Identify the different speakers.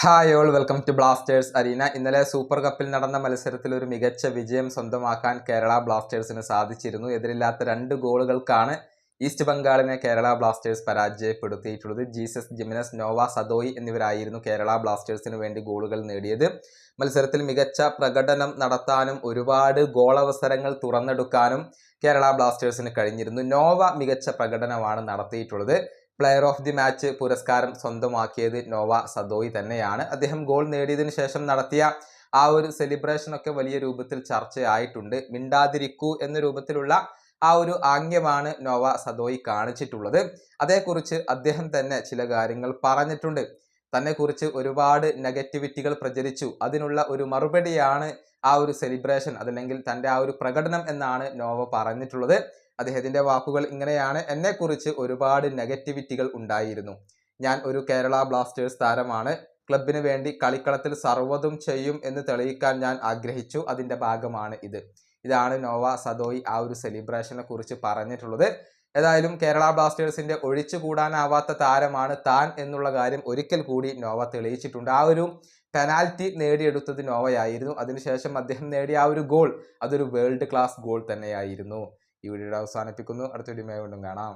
Speaker 1: Hi all welcome to Blasters arena. ഇന്നലെ super കപ്പിൽ നടന്ന മത്സരത്തിൽ ഒരു മികച്ച വിജയം സ്വന്തമാക്കാൻ കേരള ബ്ലാസ്റ്റേഴ്സിന് സാധിച്ചിരുന്നു. എതിരില്ലാത്ത 2 ഗോളുകൾക്കാണ് ഈസ്റ്റ് ബംഗാളിനെ കേരള ബ്ലാസ്റ്റേഴ്സ് പരാജയപ്പെടുത്തിയിട്ടുള്ളത്. ജീസസ് ജിമിനസ്, നോവ സദോയി എന്നിവരായിരുന്നു കേരള ബ്ലാസ്റ്റേഴ്സിന് വേണ്ടി ഗോളുകൾ നേടിയത്. മത്സരത്തിൽ മികച്ച പ്രകടനം നടത്താനും ഒരുപാട് ഗോളവസരങ്ങൾ തുറന്നെടുക്കാനും കേരള ബ്ലാസ്റ്റേഴ്സിന് കഴിഞ്ഞിരുന്നു. നോവ മികച്ച പ്രകടനമാണ് നടത്തിയിട്ടുള്ളത്. പ്ലെയർ ഓഫ് ദി മാച്ച് പുരസ്കാരം സ്വന്തമാക്കിയത് നോവ സദോയി തന്നെയാണ്. അദ്ദേഹം ഗോൾ നേടിയതിനു ശേഷം നടത്തിയ ആ ഒരു സെലിബ്രേഷൻ ഒക്കെ വലിയ രൂപത്തിൽ ചർച്ചയായിട്ടുണ്ട്. മിണ്ടാതിരിക്കൂ എന്ന രൂപത്തിലുള്ള ആ ഒരു ആംഗ്യമാണ് നോവ സദോയി കാണിച്ചിട്ടുള്ളത്. അതേക്കുറിച്ച് അദ്ദേഹം തന്നെ ചില കാര്യങ്ങൾ പറഞ്ഞിട്ടുണ്ട്. തന്നെക്കുറിച്ച് ഒരുപാട് നെഗറ്റിവിറ്റികൾ പ്രചരിച്ചു. അതിനുള്ള ഒരു മറുപടിയാണ് ആ ഒരു സെലിബ്രേഷൻ, അതല്ലെങ്കിൽ തൻ്റെ ആ ഒരു പ്രകടനം എന്നാണ് നോവ പറഞ്ഞിട്ടുള്ളത്. അദ്ദേഹത്തിന്റെ വാക്കുകൾ ഇങ്ങനെയാണ്: എന്നെക്കുറിച്ച് ഒരുപാട് നെഗറ്റിവിറ്റികൾ ഉണ്ടായിരുന്നു. ഞാൻ ഒരു കേരള ബ്ലാസ്റ്റേഴ്സ് താരമാണ്. ക്ലബിന് വേണ്ടി കളിക്കളത്തിൽ സർവ്വതും ചെയ്യും എന്ന് തെളിയിക്കാൻ ഞാൻ ആഗ്രഹിച്ചു. അതിന്റെ ഭാഗമാണ് ഇത്. ഇതാണ് നോവ സദോയി ആ ഒരു സെലിബ്രേഷനെ കുറിച്ച് പറഞ്ഞിട്ടുള്ളത്. ഏതായാലും കേരള ബ്ലാസ്റ്റേഴ്സിന്റെ ഒഴിച്ചുകൂടാനാവാത്ത താരമാണ് താൻ എന്നുള്ള കാര്യം ഒരിക്കൽ കൂടി നോവ തെളിയിച്ചിട്ടുണ്ട്. ആ ഒരു പെനാൽറ്റി നേടിയെടുത്തത് നോവയായിരുന്നു. അതിനുശേഷം അദ്ദേഹം നേടിയ ആ ഒരു ഗോൾ, അതൊരു വേൾഡ് ക്ലാസ് ഗോൾ തന്നെയായിരുന്നു. ഈ വീഡിയോ അവസാനിപ്പിക്കുന്നു. അടുത്ത വീഡിയോയുമായി വീണ്ടും കാണാം.